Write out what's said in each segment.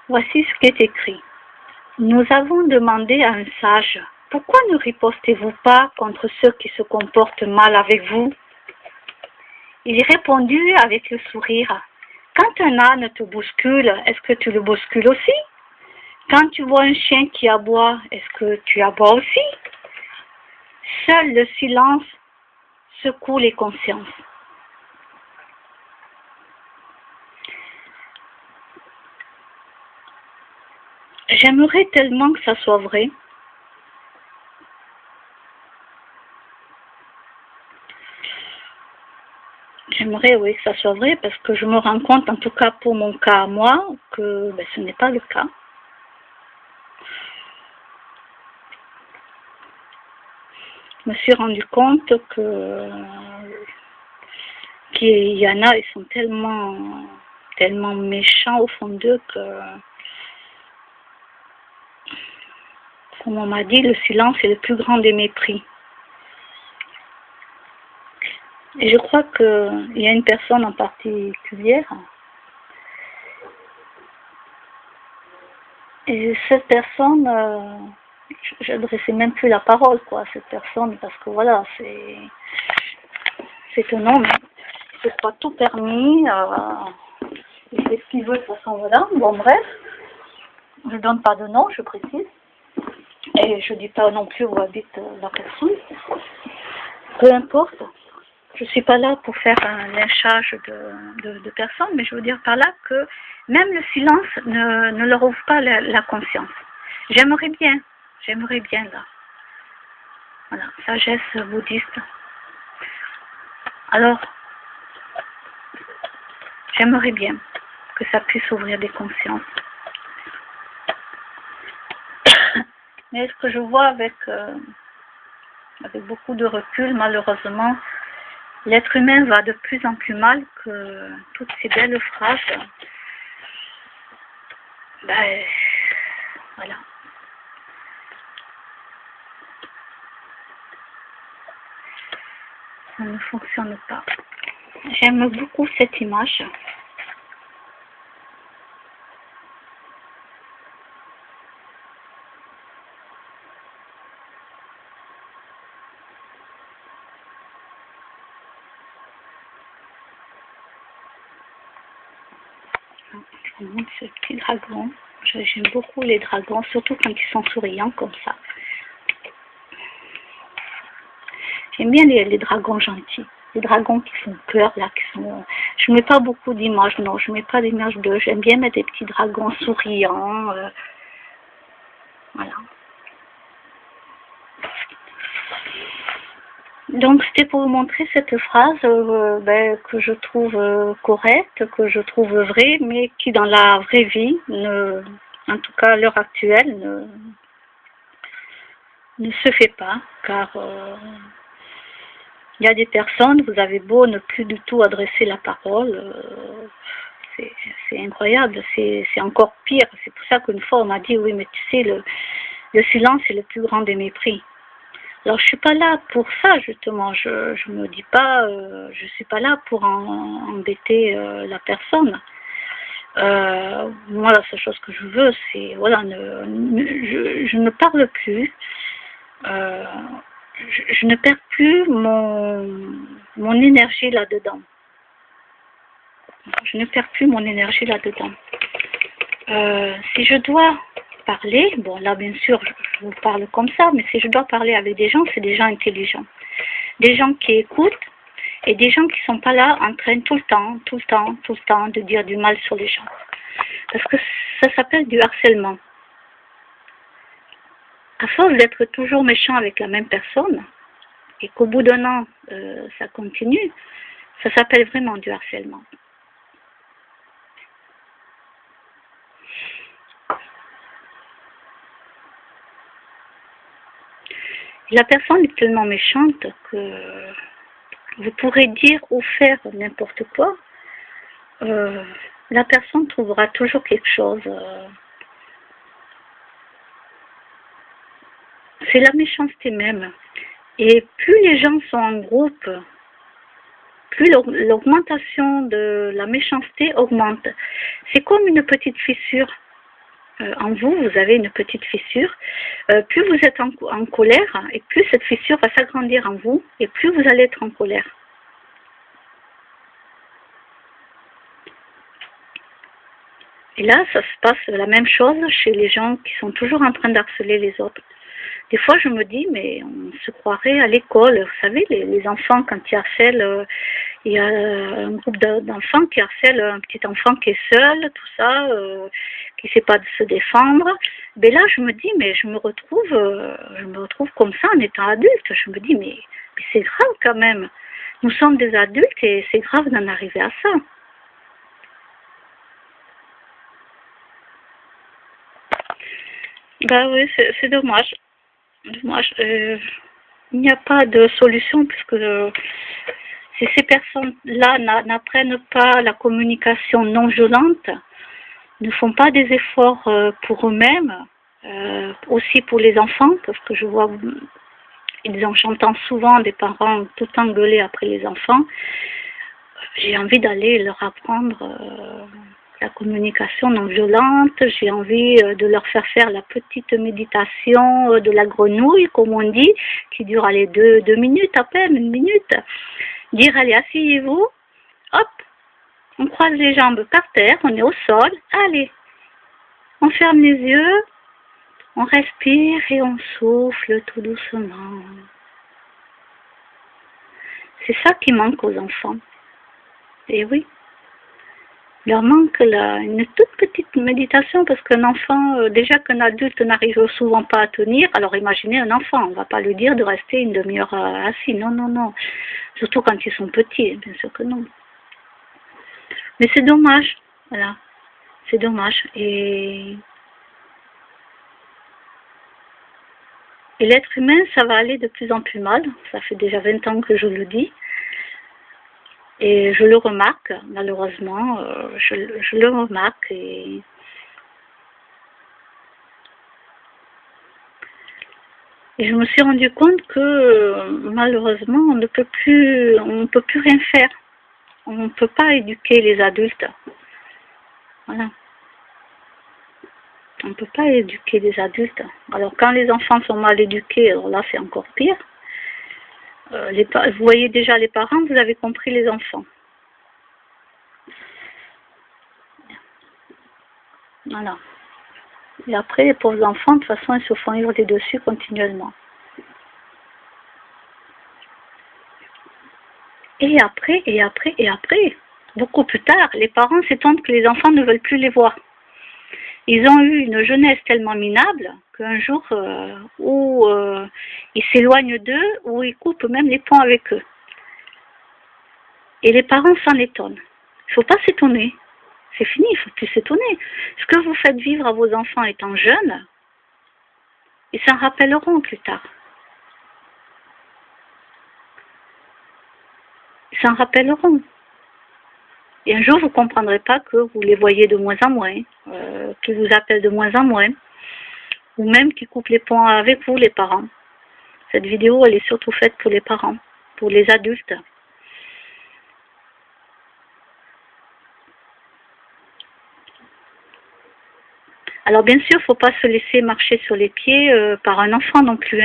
Voici ce qui est écrit. Nous avons demandé à un sage, pourquoi ne ripostez-vous pas contre ceux qui se comportent mal avec vous? Il répondit avec le sourire, quand un âne te bouscule, est-ce que tu le bouscules aussi? Quand tu vois un chien qui aboie, est-ce que tu aboies aussi? Seul le silence secoue les consciences. J'aimerais tellement que ça soit vrai. J'aimerais, oui, que ça soit vrai, parce que je me rends compte, en tout cas pour mon cas à moi, que ce n'est pas le cas. Je me suis rendu compte qu'il y en a, ils sont tellement méchants au fond d'eux que, comme on m'a dit, le silence est le plus grand des mépris. Et je crois qu'il y a une personne en particulier, et cette personne, je n'adressais même plus la parole à cette personne, parce que voilà, c'est un homme, il se croit tout permis, il fait ce qu'il veut de toute façon, voilà. Bon, bref, je ne donne pas de nom, je précise, et je ne dis pas non plus où habite la personne, peu importe. Je ne suis pas là pour faire un lynchage de personnes, mais je veux dire par là que même le silence ne leur ouvre pas la conscience. J'aimerais bien là. Voilà, sagesse bouddhiste. Alors, j'aimerais bien que ça puisse ouvrir des consciences. Mais ce que je vois avec beaucoup de recul, malheureusement, l'être humain va de plus en plus mal, que toutes ces belles phrases, voilà. Ça ne fonctionne pas. J'aime beaucoup cette image. Je montre ce petit dragon. J'aime beaucoup les dragons, surtout quand ils sont souriants comme ça. J'aime bien les dragons gentils. Les dragons qui font peur, là, qui sont... Je ne mets pas beaucoup d'images, non, je ne mets pas d'images d'eux. J'aime bien mettre des petits dragons souriants. Voilà. Donc, c'était pour vous montrer cette phrase que je trouve correcte, que je trouve vraie, mais qui, dans la vraie vie, en tout cas à l'heure actuelle, ne se fait pas, car il y a des personnes, vous avez beau ne plus du tout adresser la parole, c'est incroyable, c'est encore pire. C'est pour ça qu'une fois on m'a dit, oui, mais tu sais, le silence est le plus grand des mépris. Alors je suis pas là pour ça, justement, je me dis pas, je suis pas là pour embêter la personne. Moi, la seule chose que je veux, c'est, voilà, je ne parle plus, je ne perds plus mon énergie là-dedans. Je ne perds plus mon énergie là-dedans. Si je dois parler, bon là bien sûr je vous parle comme ça, mais si je dois parler avec des gens, c'est des gens intelligents. Des gens qui écoutent et des gens qui ne sont pas là en train tout le temps de dire du mal sur les gens. Parce que ça s'appelle du harcèlement. À force d'être toujours méchant avec la même personne, et qu'au bout d'un an, ça continue, ça s'appelle vraiment du harcèlement. La personne est tellement méchante que vous pourrez dire ou faire n'importe quoi, la personne trouvera toujours quelque chose. C'est la méchanceté même. Et plus les gens sont en groupe, plus l'augmentation de la méchanceté augmente. C'est comme une petite fissure. en vous, vous avez une petite fissure. Plus vous êtes en colère, et plus cette fissure va s'agrandir en vous, et plus vous allez être en colère. Et là, ça se passe la même chose chez les gens qui sont toujours en train d'harceler les autres. Des fois, je me dis, mais on se croirait à l'école. Vous savez, les enfants, quand ils harcèlent, il y a un groupe d'enfants qui harcèlent un petit enfant qui est seul, tout ça, qui ne sait pas se défendre. Mais là, je me dis, mais je me retrouve comme ça en étant adulte. Je me dis, mais c'est grave quand même. Nous sommes des adultes et c'est grave d'en arriver à ça. Ben oui, c'est dommage. Dommage. Il n'y a pas de solution puisque si ces personnes-là n'apprennent pas la communication non violente, ne font pas des efforts pour eux-mêmes, aussi pour les enfants, parce que je vois, j'entends souvent des parents tout engueuler après les enfants. J'ai envie d'aller leur apprendre la communication non violente, j'ai envie de leur faire la petite méditation de la grenouille, comme on dit, qui dure allez, deux minutes à peine, une minute. Dire, allez, asseyez-vous, hop, on croise les jambes par terre, on est au sol, allez, on ferme les yeux, on respire et on souffle tout doucement. C'est ça qui manque aux enfants. Et oui. Il leur manque une toute petite méditation parce qu'un enfant, déjà qu'un adulte n'arrive souvent pas à tenir, alors imaginez un enfant, on ne va pas lui dire de rester une demi-heure assis, non, non, non. Surtout quand ils sont petits, bien sûr que non. Mais c'est dommage, voilà, c'est dommage. Et l'être humain, ça va aller de plus en plus mal, ça fait déjà 20 ans que je le dis. Et je le remarque, malheureusement, je le remarque et je me suis rendu compte que malheureusement on ne peut plus rien faire. On ne peut pas éduquer les adultes. Voilà. On ne peut pas éduquer les adultes. Alors quand les enfants sont mal éduqués, alors là c'est encore pire. Vous voyez déjà les parents, vous avez compris les enfants. Voilà. Et après, les pauvres enfants, de toute façon, ils se font hurler dessus continuellement. Et après, beaucoup plus tard, les parents s'étonnent que les enfants ne veulent plus les voir. Ils ont eu une jeunesse tellement minable qu'un jour, où ils s'éloignent d'eux, où ils coupent même les ponts avec eux. Et les parents s'en étonnent. Il ne faut pas s'étonner. C'est fini, il ne faut plus s'étonner. Ce que vous faites vivre à vos enfants étant jeunes, ils s'en rappelleront plus tard. Ils s'en rappelleront. Et un jour, vous ne comprendrez pas que vous les voyez de moins en moins, qu'ils vous appellent de moins en moins, ou même qu'ils coupent les ponts avec vous, les parents. Cette vidéo, elle est surtout faite pour les parents, pour les adultes. Alors bien sûr, il ne faut pas se laisser marcher sur les pieds par un enfant non plus.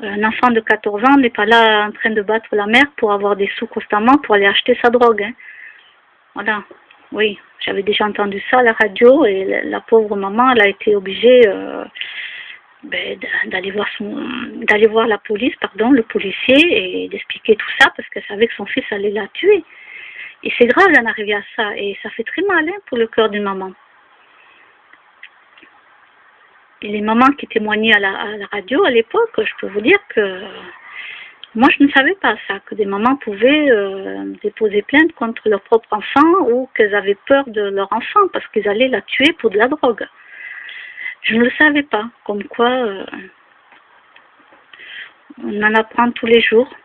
Un enfant de 14 ans n'est pas là en train de battre la mère pour avoir des sous constamment pour aller acheter sa drogue. Voilà, oui, j'avais déjà entendu ça à la radio et la pauvre maman, elle a été obligée d'aller voir la police, le policier, et d'expliquer tout ça parce qu'elle savait que son fils allait la tuer. Et c'est grave d'en arriver à ça et ça fait très mal pour le cœur d'une maman. Et les mamans qui témoignaient à la radio à l'époque, je peux vous dire que moi je ne savais pas ça, que des mamans pouvaient déposer plainte contre leur propre enfant ou qu'elles avaient peur de leur enfant parce qu'ils allaient la tuer pour de la drogue. Je ne le savais pas, comme quoi on en apprend tous les jours.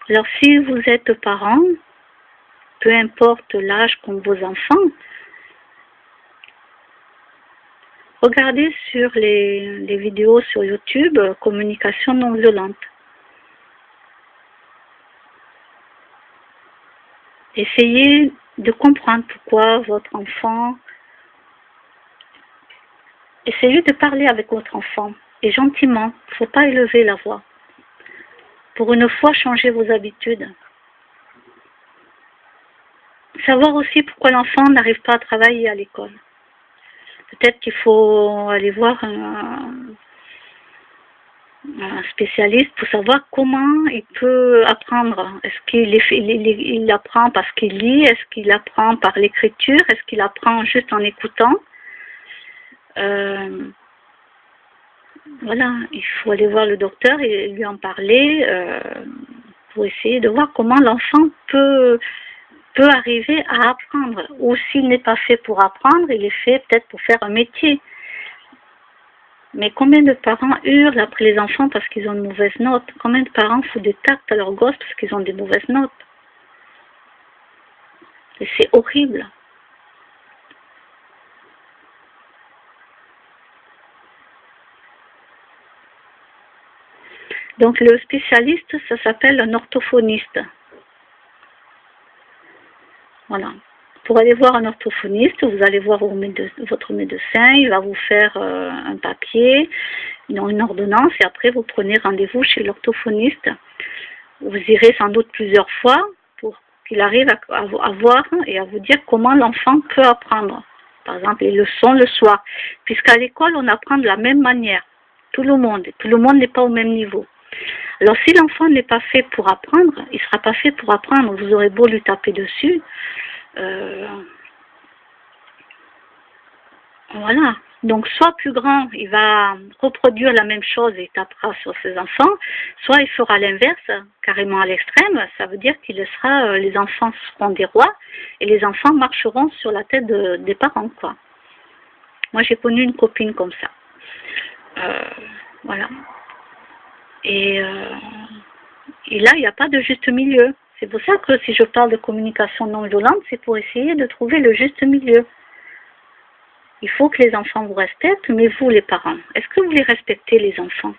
Alors si vous êtes parent, peu importe l'âge qu'ont vos enfants, regardez sur les vidéos sur YouTube, communication non violente. Essayez de comprendre pourquoi votre enfant... Essayez de parler avec votre enfant, et gentiment, il ne faut pas élever la voix. Pour une fois, changez vos habitudes. Savoir aussi pourquoi l'enfant n'arrive pas à travailler à l'école. Peut-être qu'il faut aller voir un spécialiste pour savoir comment il peut apprendre. Est-ce qu'il apprend parce qu'il lit? Est-ce qu'il apprend par l'écriture? Est-ce qu'il apprend juste en écoutant? Voilà, il faut aller voir le docteur et lui en parler pour essayer de voir comment l'enfant peut arriver à apprendre. Ou s'il n'est pas fait pour apprendre, il est fait peut-être pour faire un métier. Mais combien de parents hurlent après les enfants parce qu'ils ont de mauvaises notes? Combien de parents font des tacts à leurs gosses parce qu'ils ont des mauvaises notes? Et c'est horrible. Donc le spécialiste, ça s'appelle un orthophoniste. Voilà. Pour aller voir un orthophoniste, vous allez voir votre médecin, il va vous faire un papier, une ordonnance, et après vous prenez rendez-vous chez l'orthophoniste. Vous irez sans doute plusieurs fois pour qu'il arrive à voir et à vous dire comment l'enfant peut apprendre. Par exemple, les leçons le soir. Puisqu'à l'école, on apprend de la même manière. Tout le monde n'est pas au même niveau. Alors si l'enfant n'est pas fait pour apprendre, il ne sera pas fait pour apprendre. Vous aurez beau lui taper dessus. Voilà. Donc soit plus grand, il va reproduire la même chose et tapera sur ses enfants, soit il fera l'inverse, carrément à l'extrême. Ça veut dire qu'il laissera, les enfants seront des rois et les enfants marcheront sur la tête des parents, quoi. Moi j'ai connu une copine comme ça. Voilà. Et là, il n'y a pas de juste milieu. C'est pour ça que si je parle de communication non violente, c'est pour essayer de trouver le juste milieu. Il faut que les enfants vous respectent, mais vous, les parents, est-ce que vous les respectez, les enfants?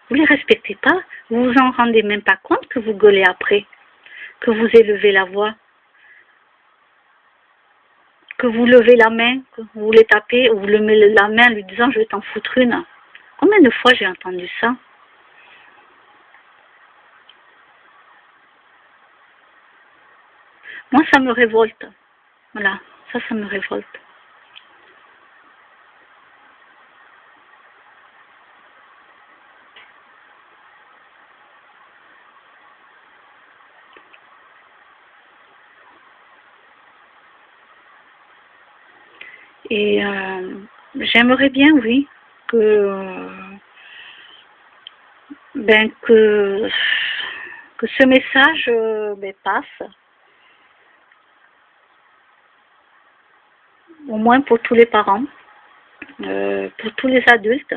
Vous ne les respectez pas? Vous vous en rendez même pas compte que vous gueulez après, que vous élevez la voix, que vous levez la main, que vous les tapez, ou vous levez la main en lui disant « je vais t'en foutre une ». Combien de fois j'ai entendu ça? Moi, ça me révolte. Voilà, ça me révolte. Et j'aimerais bien, oui, que ce message passe, au moins pour tous les parents, pour tous les adultes,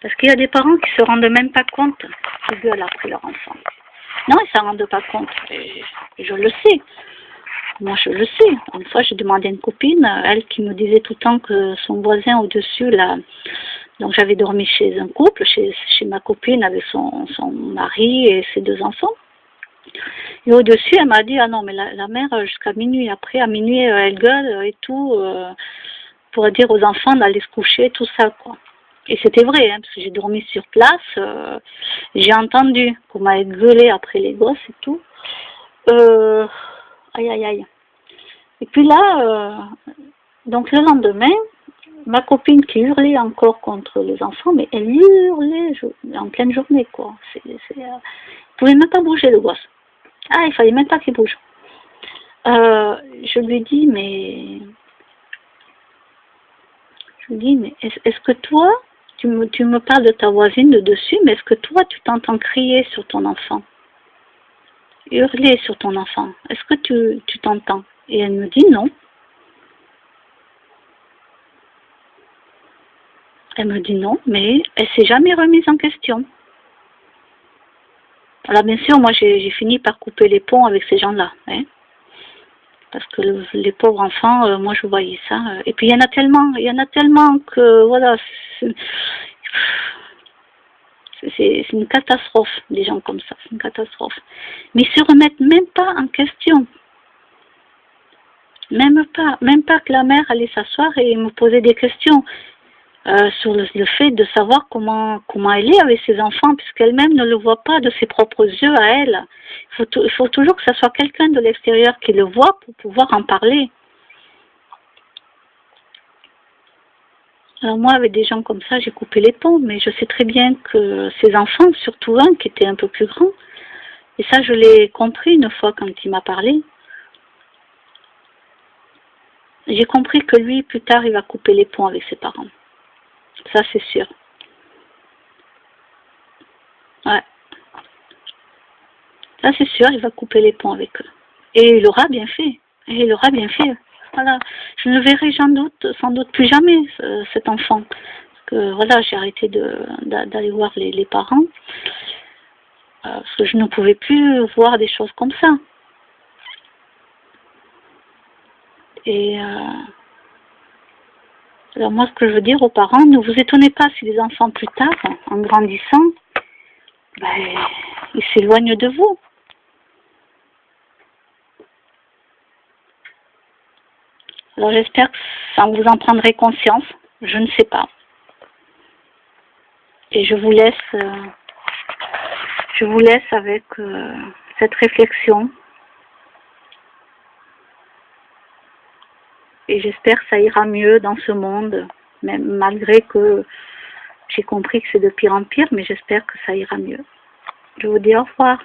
parce qu'il y a des parents qui se rendent même pas compte qu'ils gueulent après leur enfant. Non, ils ne s'en rendent pas compte, et je le sais. Moi, je le sais. Une fois, j'ai demandé à une copine, elle qui me disait tout le temps que son voisin au-dessus, là, donc j'avais dormi chez un couple, chez ma copine avec son mari et ses 2 enfants. Et au-dessus, elle m'a dit, ah non, mais la mère, jusqu'à minuit, après, à minuit, elle gueule et tout, pour dire aux enfants d'aller se coucher, tout ça, quoi. Et c'était vrai, hein, parce que j'ai dormi sur place, j'ai entendu qu'on m'avait gueulé après les gosses et tout. Aïe, aïe, aïe. Et puis là, donc le lendemain, ma copine qui hurlait encore contre les enfants, mais elle hurlait en pleine journée, quoi. Elle ne pouvait même pas bouger, le gosse. Ah, il fallait même pas qu'il bouge. Je lui dis, mais est-ce que toi, tu me parles de ta voisine de dessus, mais est-ce que toi, tu t'entends crier sur ton enfant? Hurler sur ton enfant. Est-ce que tu t'entends? Et elle me dit non. Elle me dit non, mais elle s'est jamais remise en question. Alors bien sûr, moi j'ai fini par couper les ponts avec ces gens-là, hein, parce que les pauvres enfants, moi je voyais ça. Et puis il y en a tellement que voilà, c'est une catastrophe, des gens comme ça, c'est une catastrophe. Mais ils se remettent même pas en question. Même pas que la mère allait s'asseoir et me poser des questions sur le fait de savoir comment elle est avec ses enfants, puisqu'elle-même ne le voit pas de ses propres yeux à elle. Il faut toujours que ce soit quelqu'un de l'extérieur qui le voit pour pouvoir en parler. Alors moi, avec des gens comme ça, j'ai coupé les ponts, mais je sais très bien que ces enfants, surtout un qui était un peu plus grand, et ça je l'ai compris une fois quand il m'a parlé, j'ai compris que lui, plus tard, il va couper les ponts avec ses parents. Ça, c'est sûr. Ouais. Ça, c'est sûr, il va couper les ponts avec eux. Et il aura bien fait. Et il aura bien fait. Voilà. Je ne verrai sans doute plus jamais cet enfant. Parce que, voilà, j'ai arrêté d'aller voir les parents. Parce que je ne pouvais plus voir des choses comme ça. Et alors moi, ce que je veux dire aux parents, ne vous étonnez pas si les enfants plus tard, en grandissant, ben, ils s'éloignent de vous. Alors j'espère que ça vous en prendrez conscience. Je ne sais pas. Et je vous laisse avec cette réflexion. Et j'espère que ça ira mieux dans ce monde, même malgré que j'ai compris que c'est de pire en pire, mais j'espère que ça ira mieux. Je vous dis au revoir.